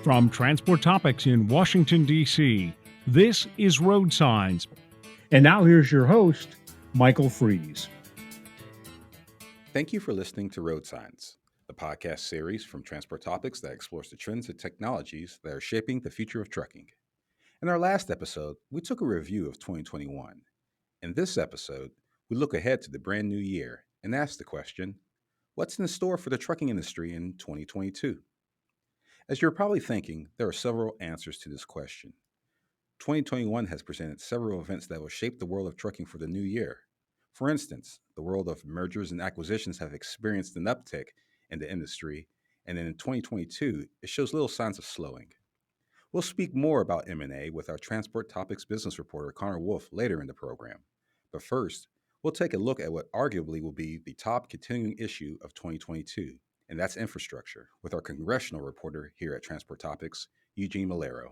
From Transport Topics in Washington, D.C., this is RoadSigns. And now here's your host, Michael Fries. Thank you for listening to RoadSigns, the podcast series from Transport Topics that explores the trends and technologies that are shaping the future of trucking. In our last episode, we took a review of 2021. In this episode, we look ahead to the brand new year and ask the question, what's in store for the trucking industry in 2022? As you're probably thinking, there are several answers to this question. 2021 has presented several events that will shape the world of trucking for the new year. For instance, the world of mergers and acquisitions have experienced an uptick in the industry, and in 2022, it shows little signs of slowing. We'll speak more about M&A with our Transport Topics business reporter Connor Wolf later in the program. But first, we'll take a look at what arguably will be the top continuing issue of 2022, and that's infrastructure, with our congressional reporter here at Transport Topics, Eugene Mulero.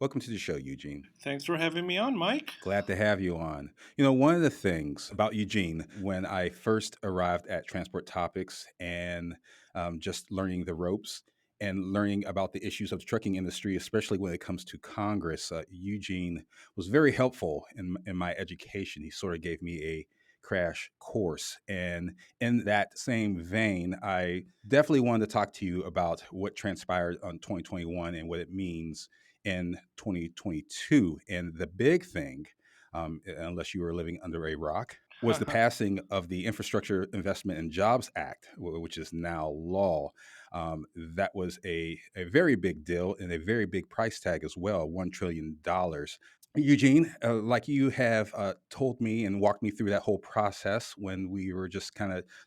Welcome to the show, Eugene. Thanks for having me on, Mike. Glad to have you on. One of the things about Eugene, when I first arrived at Transport Topics and just learning the ropes and learning about the issues of the trucking industry, especially when it comes to Congress, Eugene was very helpful in my education. He sort of gave me a crash course. And in that same vein, I definitely wanted to talk to you about what transpired on 2021 and what it means in 2022. And the big thing, unless you were living under a rock, was the passing of the Infrastructure Investment and Jobs Act, which is now law. That was a very big deal and a very big price tag as well, $1 trillion. Eugene, like you have told me and walked me through that whole process when we were just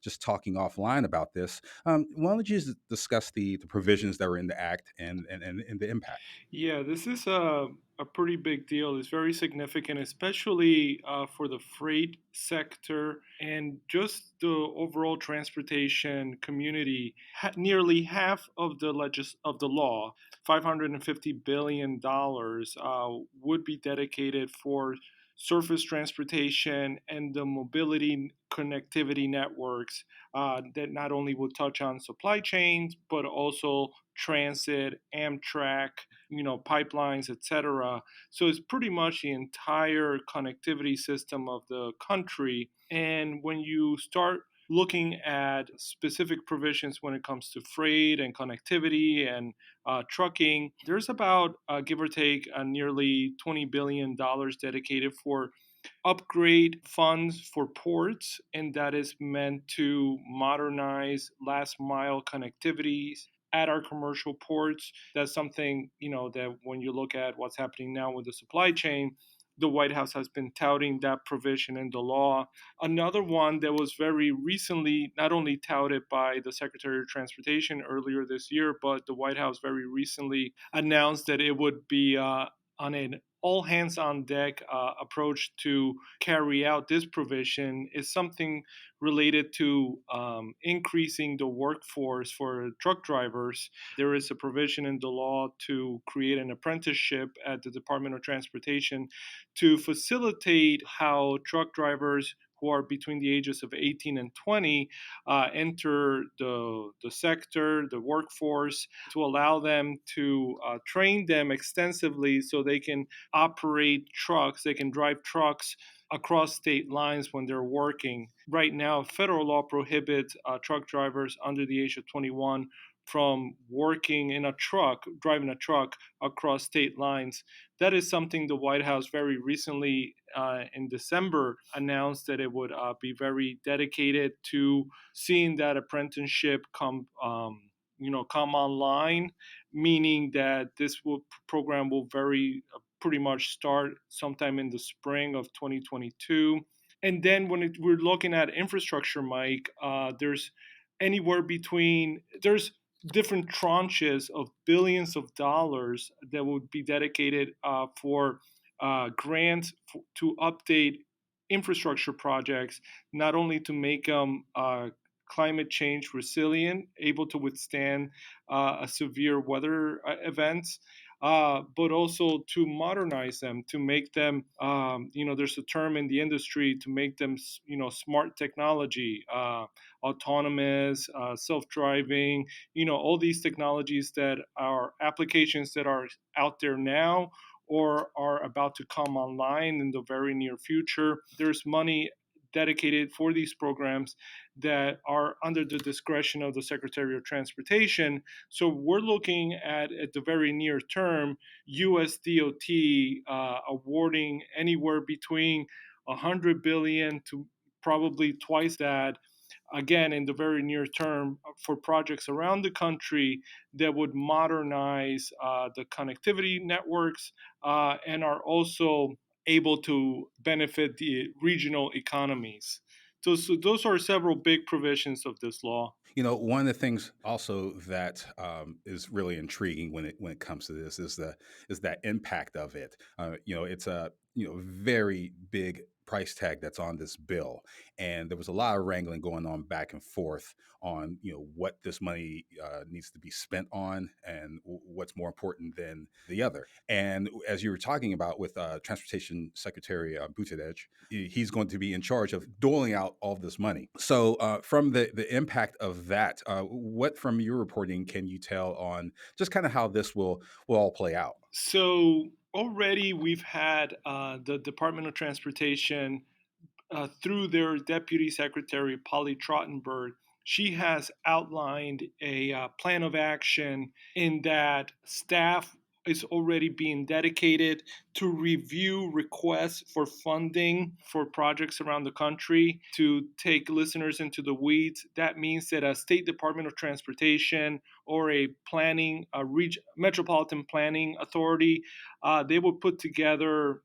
just talking offline about this, why don't you just discuss the provisions that were in the act and the impact? Yeah, this is a pretty big deal. It's very significant, especially for the freight sector and just the overall transportation community. Nearly half of the law, $550 billion, would be dedicated for surface transportation and the mobility connectivity networks that not only would touch on supply chains but also transit, Amtrak, pipelines, etc. So it's pretty much the entire connectivity system of the country. And when you start looking at specific provisions when it comes to freight and connectivity and trucking, there's about, give or take, nearly $20 billion dedicated for upgrade funds for ports, and that is meant to modernize last mile connectivities at our commercial ports. That's something, that when you look at what's happening now with the supply chain, the White House has been touting that provision in the law. Another one that was very recently not only touted by the Secretary of Transportation earlier this year, but the White House very recently announced that it would be on an all hands on deck approach to carry out this provision, is something related to increasing the workforce for truck drivers. There is a provision in the law to create an apprenticeship at the Department of Transportation to facilitate how truck drivers who are between the ages of 18 and 20 enter the sector, the workforce, to allow them to train them extensively so they can operate trucks, they can drive trucks across state lines when they're working. Right now, federal law prohibits truck drivers under the age of 21 from working in a truck, driving a truck across state lines. That is something the White House very recently in December announced that it would be very dedicated to seeing that apprenticeship come online, meaning that program will pretty much start sometime in the spring of 2022. And then when we're looking at infrastructure, Mike, there's different tranches of billions of dollars that would be dedicated for grants to update infrastructure projects, not only to make them climate change resilient, able to withstand a severe weather events, but also to modernize them, to make them, there's a term in the industry to make them, smart technology, autonomous, self-driving, all these technologies that are applications that are out there now or are about to come online in the very near future. There's money dedicated for these programs that are under the discretion of the Secretary of Transportation. So we're looking at the very near term, US DOT awarding anywhere between 100 billion to probably twice that, again in the very near term, for projects around the country that would modernize the connectivity networks, and are also able to benefit the regional economies. So those are several big provisions of this law. One of the things also that is really intriguing when it comes to this is that impact of it. It's a very big price tag that's on this bill, and there was a lot of wrangling going on back and forth on what this money needs to be spent on, and what's more important than the other. And as you were talking about with Transportation Secretary Buttigieg, he's going to be in charge of doling out all of this money. So, from the impact of that, what from your reporting can you tell on just kind of how this will all play out? So already we've had the Department of Transportation, through their Deputy Secretary, Polly Trottenberg. She has outlined a plan of action in that staff is already being dedicated to review requests for funding for projects around the country. To take listeners into the weeds, that means that a state Department of Transportation or a planning, metropolitan planning authority, they will put together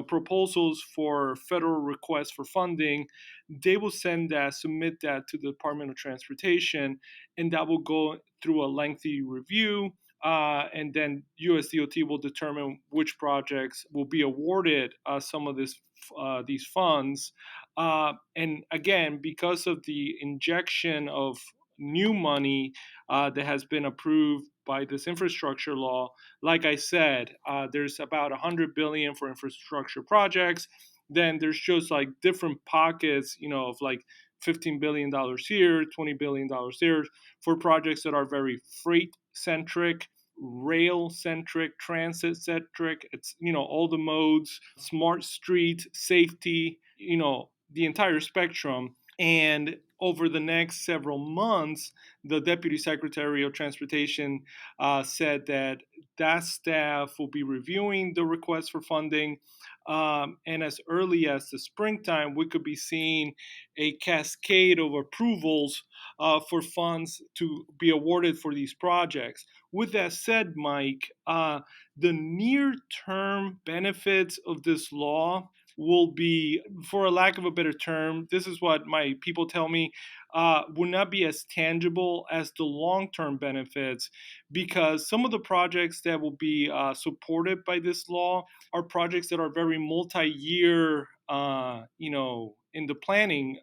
proposals for federal requests for funding. They will submit that to the Department of Transportation, and that will go through a lengthy review. And then USDOT will determine which projects will be awarded some of these funds. And again, because of the injection of new money that has been approved by this infrastructure law, like I said, there's about 100 billion for infrastructure projects. Then there's just like different pockets, of like $15 billion here, $20 billion there, for projects that are very freight centric, rail centric, transit centric. It's, all the modes, smart street, safety, the entire spectrum. And over the next several months, the Deputy Secretary of Transportation said that staff will be reviewing the request for funding. And as early as the springtime, we could be seeing a cascade of approvals for funds to be awarded for these projects. With that said, Mike, the near term benefits of this law will be, for a lack of a better term, this is what my people tell me, will not be as tangible as the long term benefits, because some of the projects that will be supported by this law are projects that are very multi year, in the planning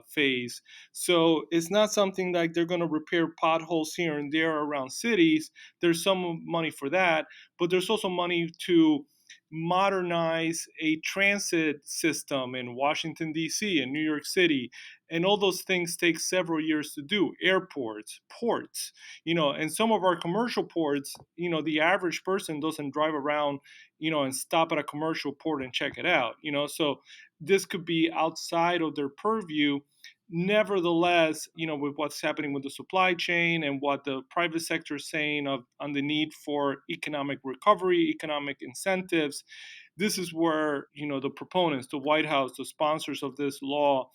phase. So it's not something like they're going to repair potholes here and there around cities. There's some money for that, but there's also money to modernize a transit system in Washington, D.C., and New York City. And all those things take several years to do. Airports, ports, and some of our commercial ports, the average person doesn't drive around, and stop at a commercial port and check it out, So this could be outside of their purview. Nevertheless, with what's happening with the supply chain and what the private sector is saying on the need for economic recovery, economic incentives, this is where, the proponents, the White House, the sponsors of this law,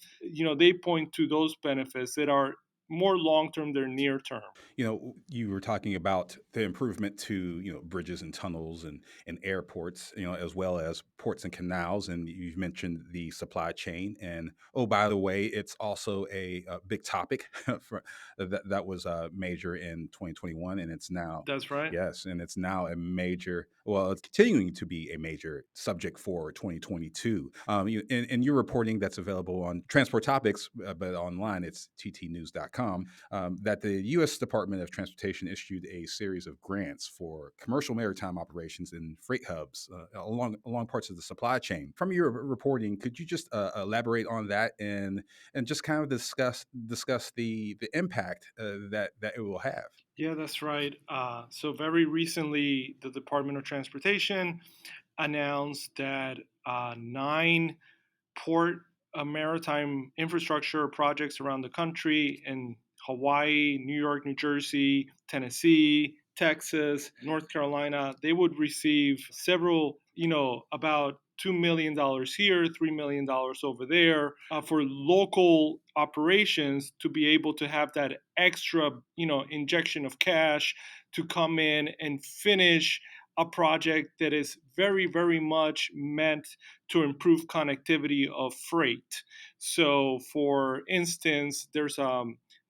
they point to those benefits that are more long term than near term. You were talking about the improvement to bridges and tunnels and airports, as well as ports and canals, and you've mentioned the supply chain. And oh, by the way, it's also a big topic that was major in 2021, and it's now. That's right. Yes, and it's now a major. Well, it's continuing to be a major subject for 2022. In your reporting that's available on Transport Topics, but online it's ttnews.com. RoadSigns.com, that the U.S. Department of Transportation issued a series of grants for commercial maritime operations in freight hubs along parts of the supply chain. From your reporting, could you just elaborate on that and just kind of discuss the impact that it will have? Yeah, that's right. So very recently, the Department of Transportation announced that nine port maritime infrastructure projects around the country in Hawaii, New York, New Jersey, Tennessee, Texas, North Carolina, they would receive several, about $2 million here, $3 million over there for local operations to be able to have that extra, injection of cash to come in and finish a project that is very, very much meant to improve connectivity of freight. So, for instance,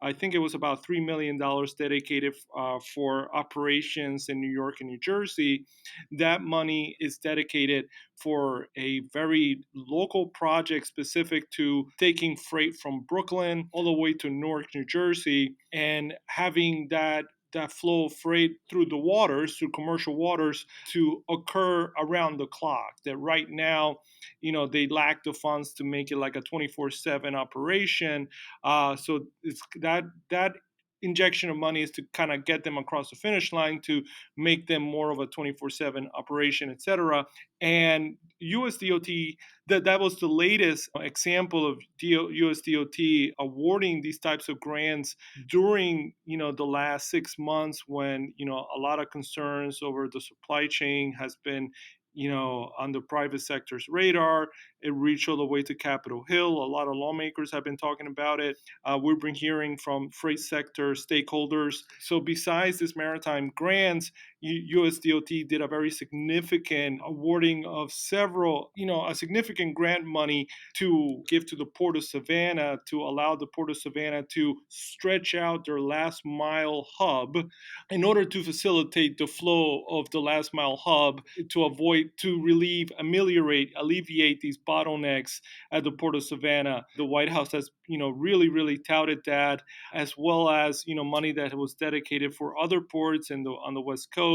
I think it was about $3 million dedicated for operations in New York and New Jersey. That money is dedicated for a very local project specific to taking freight from Brooklyn all the way to Newark, New Jersey, and having that flow of freight through the waters, through commercial waters, to occur around the clock. That right now, they lack the funds to make it like a 24/7 operation. So it's that injection of money is to kind of get them across the finish line to make them more of a 24/7 operation, etc. And USDOT, that was the latest example of USDOT awarding these types of grants during the last 6 months, when a lot of concerns over the supply chain has been on the private sector's radar. It reached all the way to Capitol Hill. A lot of lawmakers have been talking about it. We've been hearing from freight sector stakeholders. So besides this maritime grants, USDOT did a very significant awarding of a significant grant money to give to the Port of Savannah, to allow the Port of Savannah to stretch out their last mile hub in order to facilitate the flow of the last mile hub, to alleviate these bottlenecks at the Port of Savannah. The White House has, really, really touted that, as well as, money that was dedicated for other ports on the West Coast.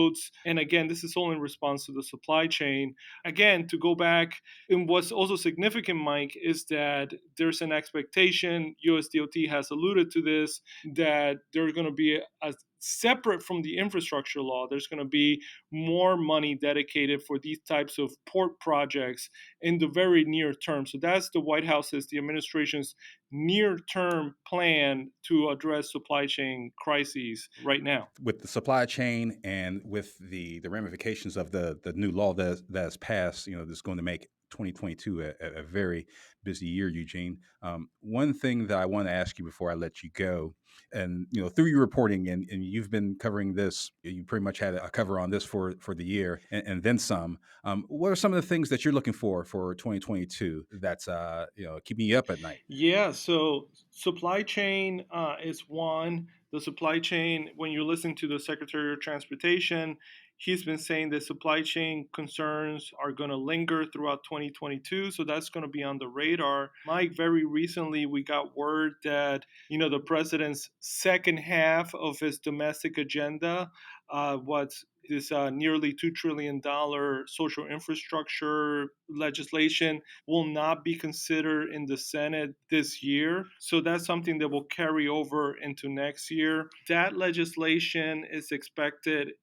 And again, this is all in response to the supply chain. Again, to go back, and what's also significant, Mike, is that there's an expectation, USDOT has alluded to this, that there's going to be a separate from the infrastructure law, there's going to be more money dedicated for these types of port projects in the very near term. So that's the White House's, the administration's near-term plan to address supply chain crises right now. With the supply chain and with the ramifications of the new law that's passed, that's going to make 2022 a very busy year, Eugene. One thing that I want to ask you before I let you go, and through your reporting, and you've been covering this, you pretty much had a cover on this for the year and then some. What are some of the things that you're looking for 2022 that's keeping you up at night? Yeah, so supply chain is one. The supply chain, when you listen to the Secretary of Transportation, he's been saying that supply chain concerns are going to linger throughout 2022. So that's going to be on the radar. Mike, very recently we got word that, the president's second half of his domestic agenda, was this nearly $2 trillion social infrastructure legislation, will not be considered in the Senate this year. So that's something that will carry over into next year. That legislation is expected,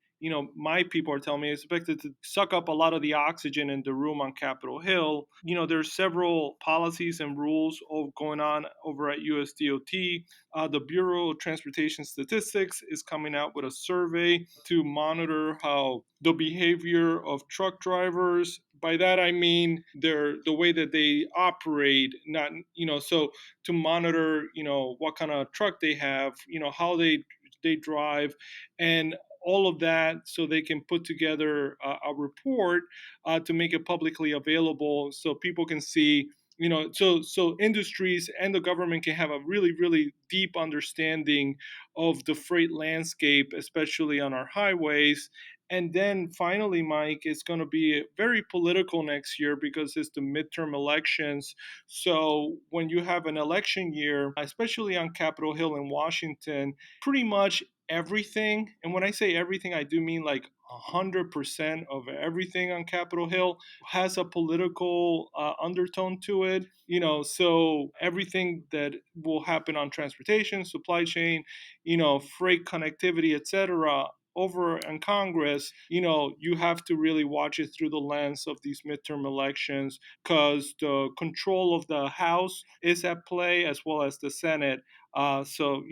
my people are telling me, it's expected to suck up a lot of the oxygen in the room on Capitol Hill. There's several policies and rules going on over at USDOT. The Bureau of Transportation Statistics is coming out with a survey to monitor how the behavior of truck drivers. By that I mean the way that they operate, not so to monitor what kind of truck they have, how they drive, and all of that, so they can put together a report to make it publicly available, so people can see, so industries and the government can have a really, really deep understanding of the freight landscape, especially on our highways. And then finally, Mike, it's going to be very political next year because it's the midterm elections. So when you have an election year, especially on Capitol Hill in Washington, pretty much everything, and when I say everything, I do mean like 100% of everything on Capitol Hill has a political undertone to it. So everything that will happen on transportation, supply chain, freight connectivity, etc., over in Congress, you have to really watch it through the lens of these midterm elections because the control of the House is at play as well as the Senate. So,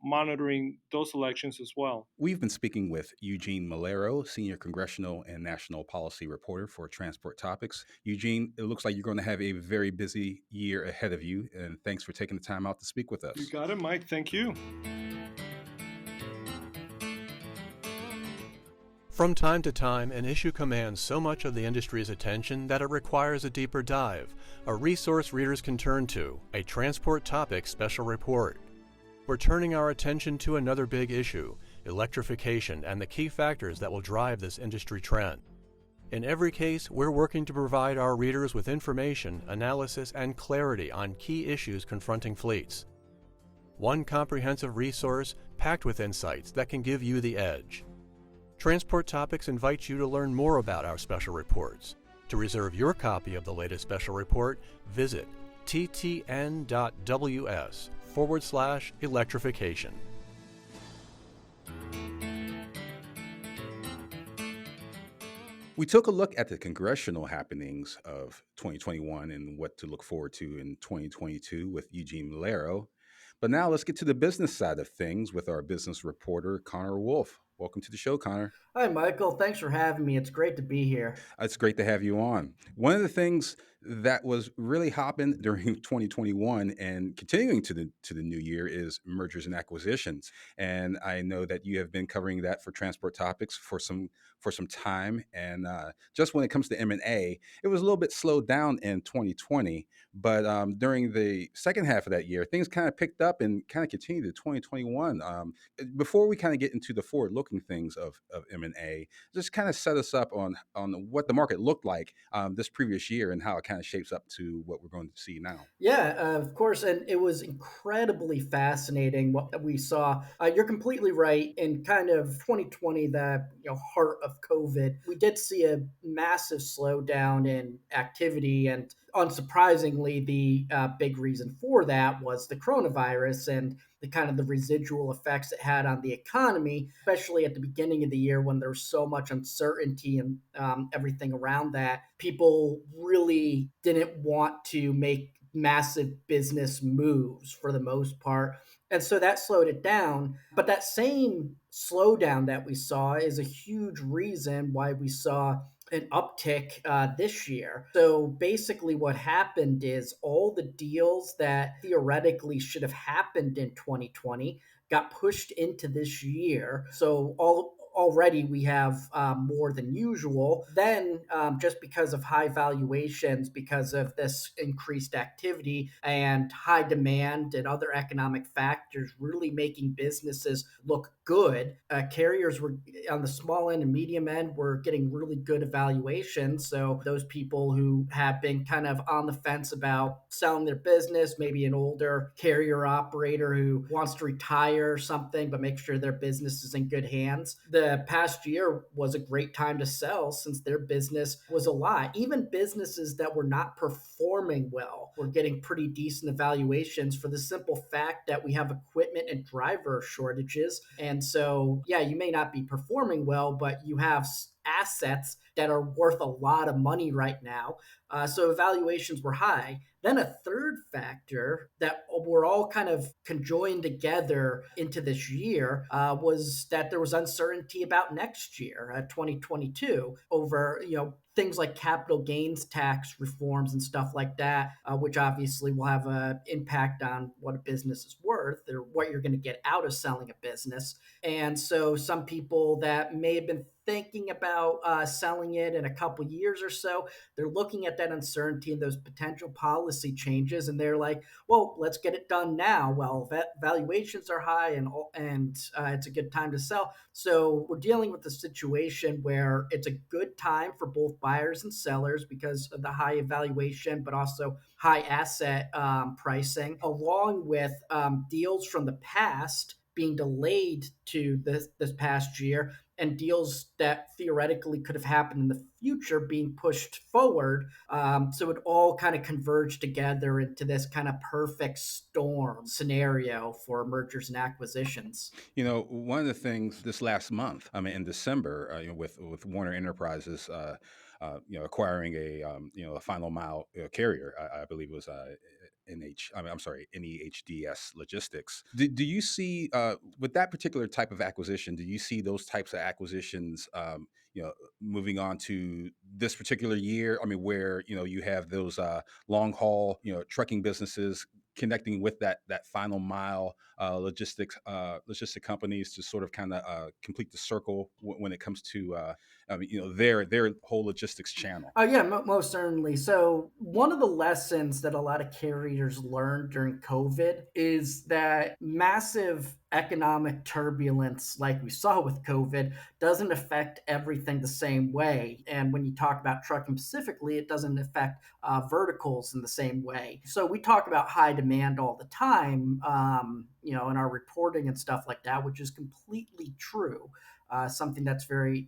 monitoring those elections as well. We've been speaking with Eugene Mulero, Senior Congressional and National Policy Reporter for Transport Topics. Eugene, it looks like you're going to have a very busy year ahead of you, and thanks for taking the time out to speak with You us. got it, Mike. Thank you. From time to time, an issue commands so much of the industry's attention that it requires a deeper dive, a resource readers can turn to, a Transport Topics special report. We're turning our attention to another big issue, electrification and the key factors that will drive this industry trend. In every case, we're working to provide our readers with information, analysis, and clarity on key issues confronting fleets. One comprehensive resource packed with insights that can give you the edge. Transport Topics invites you to learn more about our special reports. To reserve your copy of the latest special report, visit ttn.ws/electrification. We took a look at the congressional happenings of 2021 and what to look forward to in 2022 with Eugene Mulero. But now let's get to the business side of things with our business reporter, Connor Wolf. Welcome to the show, Connor. Hi, Michael. Thanks for having me. It's great to be here. It's great to have you on. One of the things that was really hopping during 2021 and continuing to the new year is mergers and acquisitions. And I know that you have been covering that for Transport Topics for some time. And just when it comes to M&A, it was a little bit slowed down in 2020. But during the second half of that year, things kind of picked up and kind of continued to 2021. Before we kind of get into the forward-looking things of M&A, just kind of set us up on what the market looked like this previous year and how it kind of shapes up to what we're going to see now. Yeah, of course. And it was incredibly fascinating what we saw. You're completely right. In kind of 2020, the heart of COVID, we did see a massive slowdown in activity. And unsurprisingly, the big reason for that was the coronavirus and the kind of the residual effects it had on the economy, especially at the beginning of the year when there was so much uncertainty and everything around that. People really didn't want to make massive business moves for the most part. And so that slowed it down. But that same slowdown that we saw is a huge reason why we saw an uptick this year. So basically, what happened is all the deals that theoretically should have happened in 2020 got pushed into this year. So already we have more than usual. Then, just because of high valuations, because of this increased activity and high demand and other economic factors really making businesses look good, carriers were on the small end and medium end were getting really good evaluations. So those people who have been kind of on the fence about selling their business, maybe an older carrier operator who wants to retire or something, but make sure their business is in good hands. The past year was a great time to sell since their business was a lot. Even businesses that were not performing well were getting pretty decent evaluations for the simple fact that we have equipment and driver shortages. And so, yeah, you may not be performing well, but you have assets that are worth a lot of money right now. So evaluations were high. Then a third factor that we're all kind of conjoined together into this year was that there was uncertainty about next year, 2022, over things like capital gains tax reforms and stuff like that, which obviously will have an impact on what a business is worth or what you're going to get out of selling a business. And so some people that may have been thinking about selling it in a couple years or so. They're looking at that uncertainty and those potential policy changes, and they're like, well, let's get it done now. Well, valuations are high, and it's a good time to sell. So we're dealing with a situation where it's a good time for both buyers and sellers because of the high evaluation, but also high asset pricing, along with deals from the past being delayed to this past year, and deals that theoretically could have happened in the future being pushed forward. So it all kind of converged together into this kind of perfect storm scenario for mergers and acquisitions. One of the things this last month, I mean, in December, with Warner Enterprises, acquiring a final mile carrier, I believe it was I'm sorry, NEHDS Logistics. Do you see with that particular type of acquisition? Do you see those types of acquisitions, moving on to this particular year? I mean, where you have those long haul, trucking businesses connecting with that final mile logistic companies to sort of kind of complete the circle when it comes to their whole logistics channel. Oh yeah, most certainly. So one of the lessons that a lot of carriers learned during COVID is that massive economic turbulence, like we saw with COVID, doesn't affect everything the same way. And when you talk about trucking specifically, it doesn't affect verticals in the same way. So we talk about high demand all the time, in our reporting and stuff like that, which is completely true. Something that's very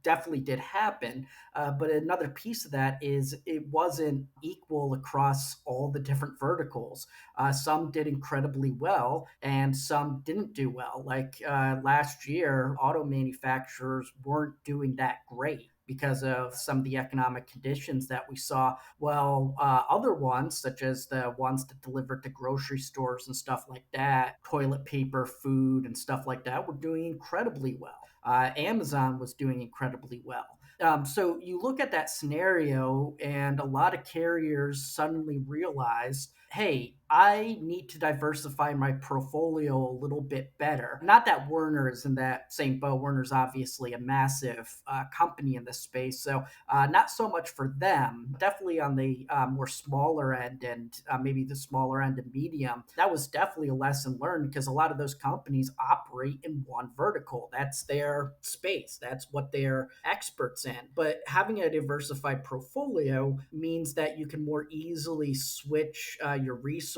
definitely did happen. But another piece of that is it wasn't equal across all the different verticals. Some did incredibly well and some didn't do well. Like last year, auto manufacturers weren't doing that great because of some of the economic conditions that we saw. Well, other ones, such as the ones that delivered to grocery stores and stuff like that, toilet paper, food, and stuff like that, were doing incredibly well. Amazon was doing incredibly well. So you look at that scenario, and a lot of carriers suddenly realize, hey, I need to diversify my portfolio a little bit better. Not that Werner is in that same boat. Werner's obviously a massive company in this space. So not so much for them. Definitely on the more smaller end and maybe the smaller end and medium. That was definitely a lesson learned because a lot of those companies operate in one vertical. That's their space. That's what they're experts in. But having a diversified portfolio means that you can more easily switch your resources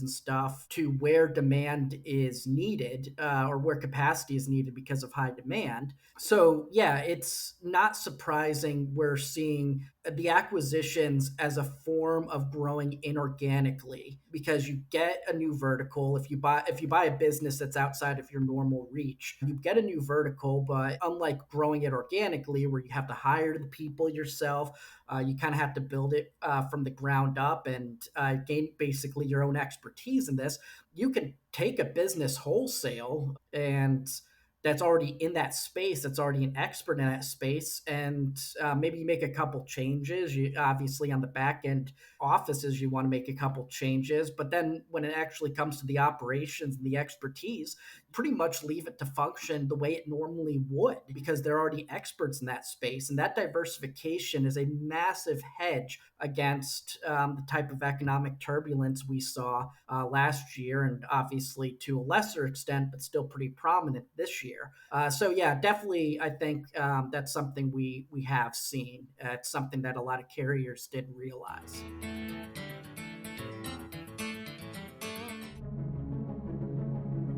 and stuff to where demand is needed or where capacity is needed because of high demand. So, yeah, it's not surprising we're seeing the acquisitions as a form of growing inorganically because you get a new vertical. If you buy a business that's outside of your normal reach, you get a new vertical. But unlike growing it organically, where you have to hire the people yourself, you kind of have to build it from the ground up and gain basically your own expertise in this. You can take a business wholesale and that's already in that space, that's already an expert in that space, and maybe you make a couple changes. You obviously on the back end offices, you want to make a couple changes, but then when it actually comes to the operations and the expertise, pretty much leave it to function the way it normally would because they're already experts in that space. And that diversification is a massive hedge against the type of economic turbulence we saw last year, and obviously to a lesser extent, but still pretty prominent this year. So yeah, definitely, I think that's something we have seen. It's something that a lot of carriers didn't realize.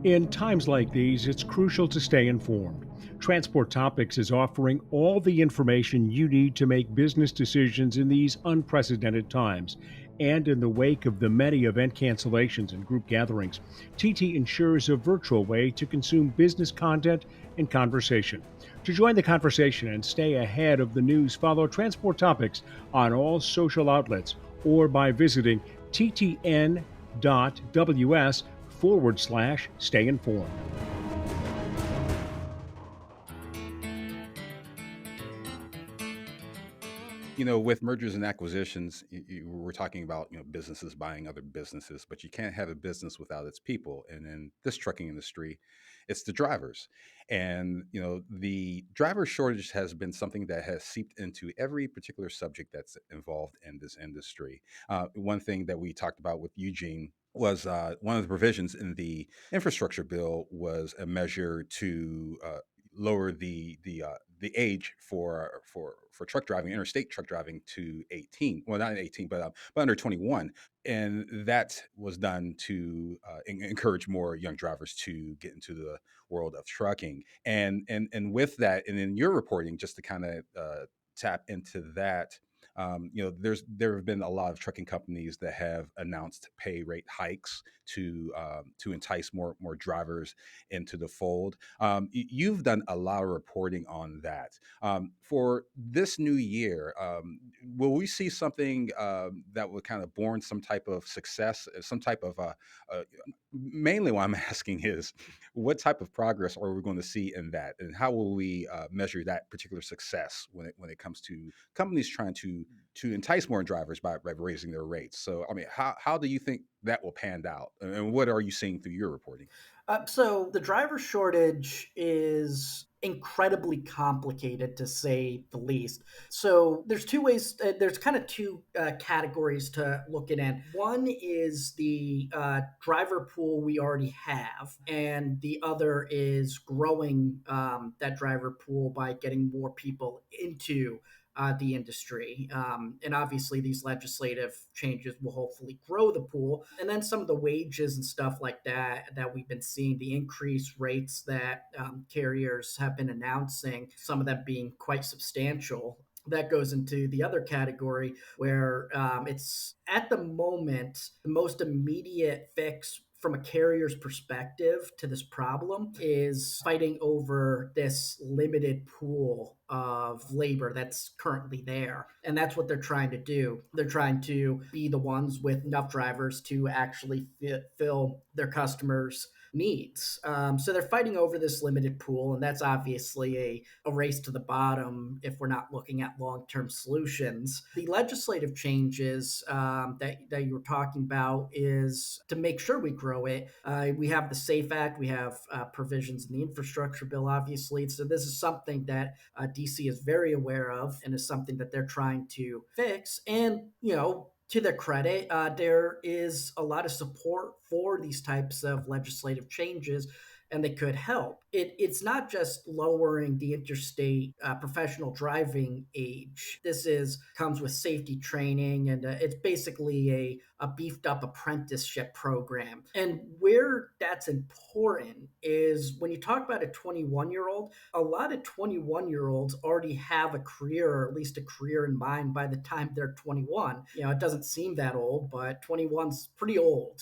In times like these, it's crucial to stay informed. Transport Topics is offering all the information you need to make business decisions in these unprecedented times. And in the wake of the many event cancellations and group gatherings, TT ensures a virtual way to consume business content and conversation. To join the conversation and stay ahead of the news, follow Transport Topics on all social outlets or by visiting ttn.ws/stay informed. With mergers and acquisitions, we're talking about businesses buying other businesses, but you can't have a business without its people. And in this trucking industry, it's the drivers. And the driver shortage has been something that has seeped into every particular subject that's involved in this industry. One thing that we talked about with Eugene was one of the provisions in the infrastructure bill was a measure to lower the age for truck driving, interstate truck driving, to 18. Well, not 18, but under 21. And that was done to encourage more young drivers to get into the world of trucking. And with that, and in your reporting, just to kind of tap into that, there have been a lot of trucking companies that have announced pay rate hikes to entice more drivers into the fold. You've done a lot of reporting on that. For this new year, will we see something that will kind of born some type of success, some type of uh, mainly what I'm asking is what type of progress are we going to see in that, and how will we measure that particular success when it comes to companies trying to entice more drivers by raising their rates? So, I mean, how do you think that will pan out, and what are you seeing through your reporting? So the driver shortage is incredibly complicated to say the least. So there's two ways. There's kind of two categories to look at. In. One is the driver pool we already have, and the other is growing that driver pool by getting more people into the industry. And obviously, these legislative changes will hopefully grow the pool. And then some of the wages and stuff like that we've been seeing, the increased rates that carriers have been announcing, some of them being quite substantial. That goes into the other category where it's at the moment the most immediate fix from a carrier's perspective to this problem is fighting over this limited pool of labor that's currently there. And that's what they're trying to do. They're trying to be the ones with enough drivers to actually fill their customers' needs. So they're fighting over this limited pool, and that's obviously a race to the bottom if we're not looking at long-term solutions. The legislative changes that you were talking about is to make sure we grow it. We have the SAFE Act, we have provisions in the infrastructure bill, obviously. So this is something that DC is very aware of and is something that they're trying to fix. And, to their credit, there is a lot of support for these types of legislative changes, and they could help. It's not just lowering the interstate professional driving age. This is comes with safety training, and it's basically a beefed up apprenticeship program. And where that's important is when you talk about a 21-year-old, a lot of 21-year-olds already have a career, or at least a career in mind by the time they're 21. It doesn't seem that old, but 21's pretty old.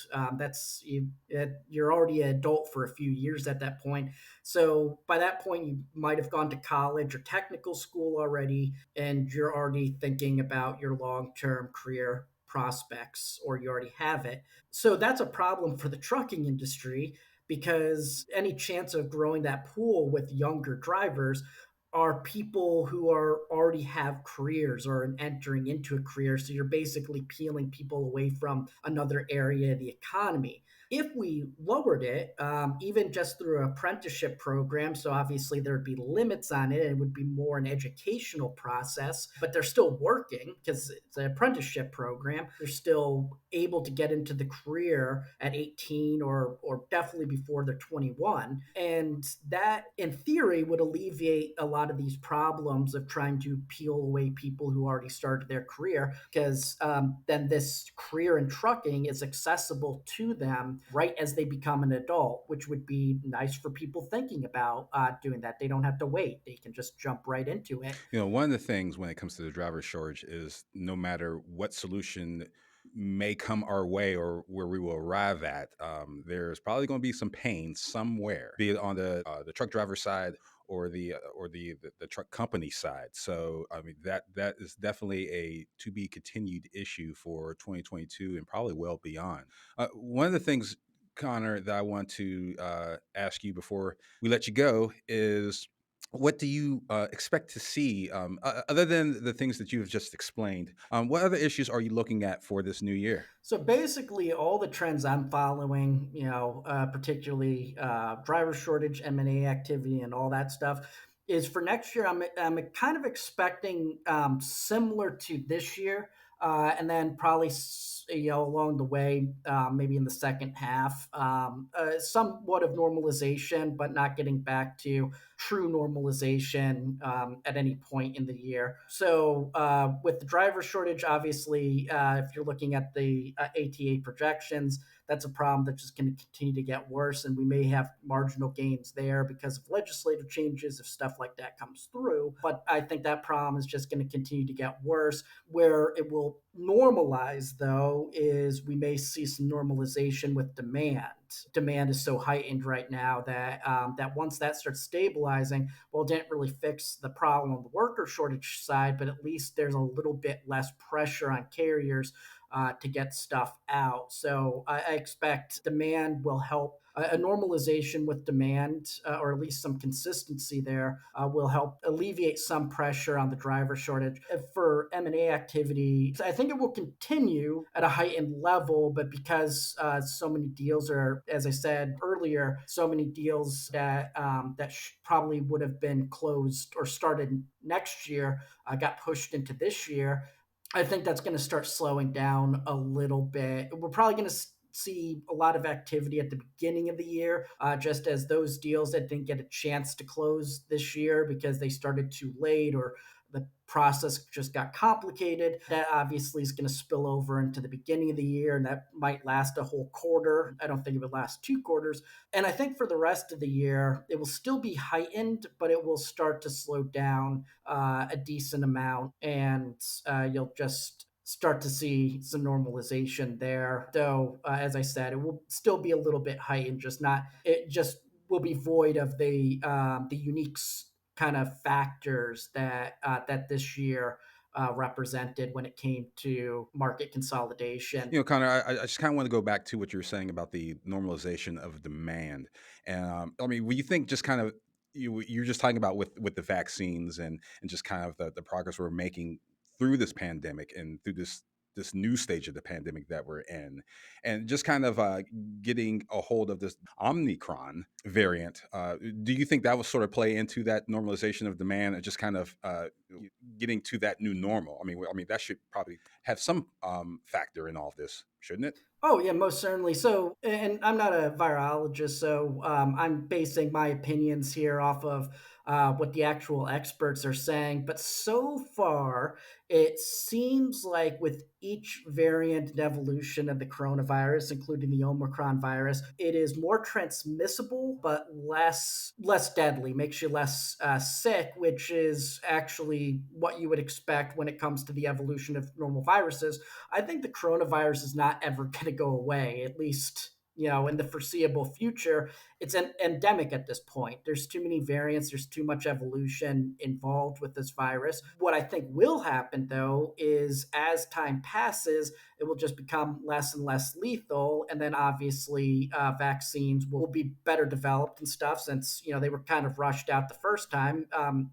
You're already an adult for a few years at that point. So by that point, you might have gone to college or technical school already, and you're already thinking about your long-term career prospects, or you already have it. So that's a problem for the trucking industry, because any chance of growing that pool with younger drivers are people who already have careers or entering into a career. So you're basically peeling people away from another area of the economy. If we lowered it, even just through an apprenticeship program, so obviously there'd be limits on it, it would be more an educational process, but they're still working because it's an apprenticeship program. They're still able to get into the career at 18 or definitely before they're 21. And that, in theory, would alleviate a lot of these problems of trying to peel away people who already started their career, because then this career in trucking is accessible to them right as they become an adult, which would be nice for people thinking about doing that. They don't have to wait. They can just jump right into it. One of the things when it comes to the driver shortage is no matter what solution may come our way or where we will arrive at, there's probably going to be some pain somewhere, be it on the truck driver side or the truck company side. So I mean that is definitely a to be continued issue for 2022 and probably well beyond. One of the things, Connor, that I want to ask you before we let you go is What do you expect to see, other than the things that you've just explained? What other issues are you looking at for this new year? So basically, all the trends I'm following, particularly driver shortage, M&A activity, and all that stuff, is for next year. I'm kind of expecting similar to this year, and then probably along the way, maybe in the second half, somewhat of normalization, but not getting back to true normalization at any point in the year. So, with the driver shortage, obviously, if you're looking at the ATA projections, that's a problem that's just going to continue to get worse. And we may have marginal gains there because of legislative changes if stuff like that comes through. But I think that problem is just going to continue to get worse. Where it will normalize, though, is we may see some normalization with demand. Demand is so heightened right now that once that starts stabilizing, well, it didn't really fix the problem on the worker shortage side, but at least there's a little bit less pressure on carriers to get stuff out. So I expect demand will help. A normalization with demand, or at least some consistency there, will help alleviate some pressure on the driver shortage. For M&A activity, I think it will continue at a heightened level, but because so many deals are, as I said earlier, so many deals that probably would have been closed or started next year got pushed into this year. I think that's going to start slowing down a little bit. We're probably going to see a lot of activity at the beginning of the year, just as those deals that didn't get a chance to close this year because they started too late or the process just got complicated. That obviously is going to spill over into the beginning of the year, and that might last a whole quarter. I don't think it would last 2 quarters. And I think for the rest of the year, it will still be heightened, but it will start to slow down a decent amount, and you'll just start to see some normalization there. Though, as I said, it will still be a little bit heightened, just not. It just will be void of the unique kind of factors that this year represented when it came to market consolidation. Connor, I just kind of want to go back to what you were saying about the normalization of demand. And I mean, when you think just kind of you're just talking about with the vaccines and just kind of the progress we're making through this pandemic and through this new stage of the pandemic that we're in, and just kind of getting a hold of this Omicron variant. Do you think that will sort of play into that normalization of demand and just kind of getting to that new normal? I mean that should probably have some factor in all of this, shouldn't it? Oh yeah, most certainly. So, and I'm not a virologist, so I'm basing my opinions here off of what the actual experts are saying. But so far, it seems like with each variant and evolution of the coronavirus, including the Omicron virus, it is more transmissible but less deadly, makes you less sick, which is actually what you would expect when it comes to the evolution of normal viruses. I think the coronavirus is not ever going to go away, at least, in the foreseeable future. It's an endemic at this point. There's too many variants, there's too much evolution involved with this virus. What I think will happen, though, is as time passes, it will just become less and less lethal. And then obviously, vaccines will be better developed and stuff since, they were kind of rushed out the first time.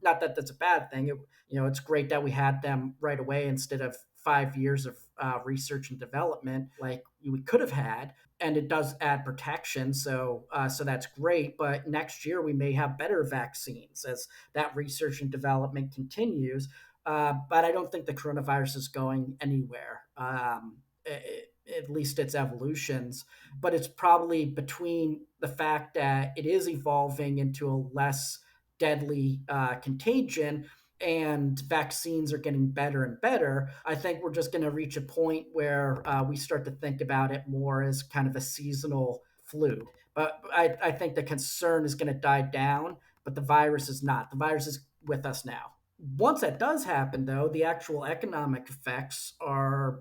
Not that that's a bad thing. It's great that we had them right away instead of 5 years of research and development like we could have had, and it does add protection. So that's great. But next year we may have better vaccines as that research and development continues. But I don't think the coronavirus is going anywhere. At least its evolutions, but it's probably between the fact that it is evolving into a less deadly contagion and vaccines are getting better and better. I think we're just going to reach a point where we start to think about it more as kind of a seasonal flu. But I think the concern is going to die down, but the virus is not. The virus is with us now. Once that does happen, though, the actual economic effects are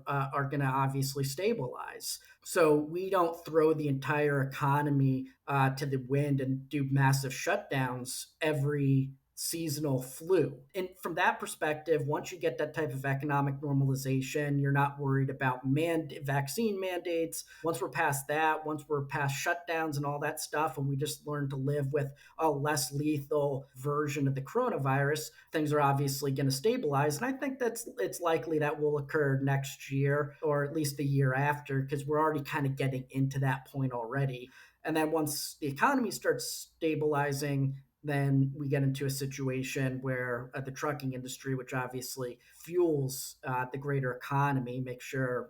going to obviously stabilize. So we don't throw the entire economy to the wind and do massive shutdowns every seasonal flu. And from that perspective, once you get that type of economic normalization, you're not worried about vaccine mandates. Once we're past that, once we're past shutdowns and all that stuff, and we just learn to live with a less lethal version of the coronavirus, things are obviously going to stabilize. And I think it's likely that will occur next year or at least the year after, because we're already kind of getting into that point already. And then once the economy starts stabilizing, then we get into a situation where the trucking industry, which obviously fuels the greater economy, make sure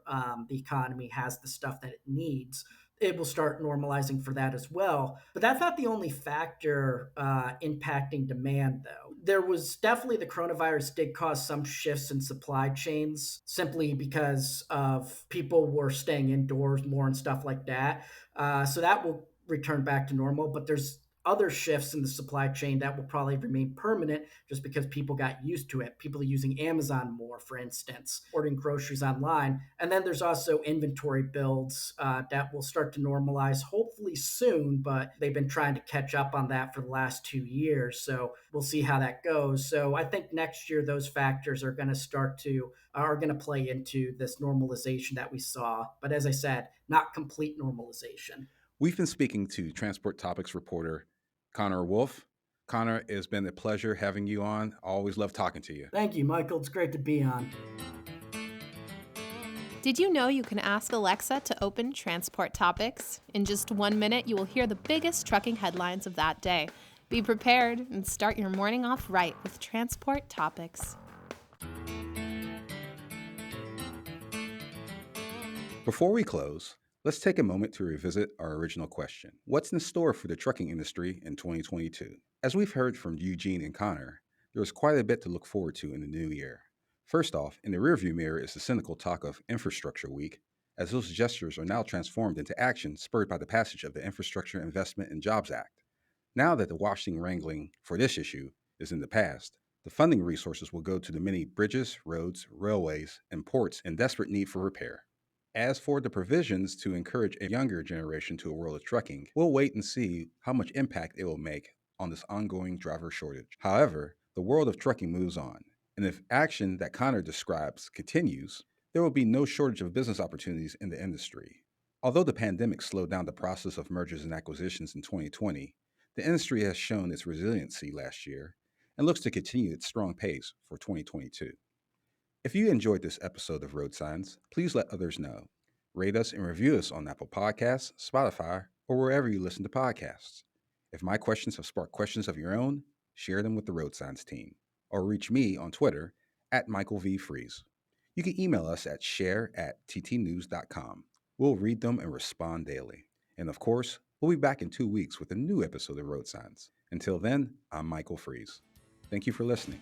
the economy has the stuff that it needs, it will start normalizing for that as well. But that's not the only factor impacting demand, though. There was definitely the coronavirus did cause some shifts in supply chains simply because of people were staying indoors more and stuff like that. So that will return back to normal. But there's other shifts in the supply chain that will probably remain permanent just because people got used to it. People are using Amazon more, for instance, ordering groceries online. And then there's also inventory builds that will start to normalize hopefully soon, but they've been trying to catch up on that for the last 2 years. So we'll see how that goes. So I think next year those factors are going to play into this normalization that we saw. But as I said, not complete normalization. We've been speaking to Transport Topics reporter Connor Wolf. Connor, it's been a pleasure having you on. I always love talking to you. Thank you, Michael. It's great to be on. Did you know you can ask Alexa to open Transport Topics? In just 1 minute, you will hear the biggest trucking headlines of that day. Be prepared and start your morning off right with Transport Topics. Before we close, let's take a moment to revisit our original question. What's in store for the trucking industry in 2022? As we've heard from Eugene and Connor, there is quite a bit to look forward to in the new year. First off, in the rearview mirror is the cynical talk of Infrastructure Week, as those gestures are now transformed into action spurred by the passage of the Infrastructure Investment and Jobs Act. Now that the washing wrangling for this issue is in the past, the funding resources will go to the many bridges, roads, railways, and ports in desperate need for repair. As for the provisions to encourage a younger generation to a world of trucking, we'll wait and see how much impact it will make on this ongoing driver shortage. However, the world of trucking moves on, and if action that Connor describes continues, there will be no shortage of business opportunities in the industry. Although the pandemic slowed down the process of mergers and acquisitions in 2020, the industry has shown its resiliency last year and looks to continue its strong pace for 2022. If you enjoyed this episode of RoadSigns, please let others know. Rate us and review us on Apple Podcasts, Spotify, or wherever you listen to podcasts. If my questions have sparked questions of your own, share them with the RoadSigns team, or reach me on Twitter at Michael V. Fries. You can email us at share@ttnews.com. We'll read them and respond daily. And of course, we'll be back in 2 weeks with a new episode of RoadSigns. Until then, I'm Michael Fries. Thank you for listening.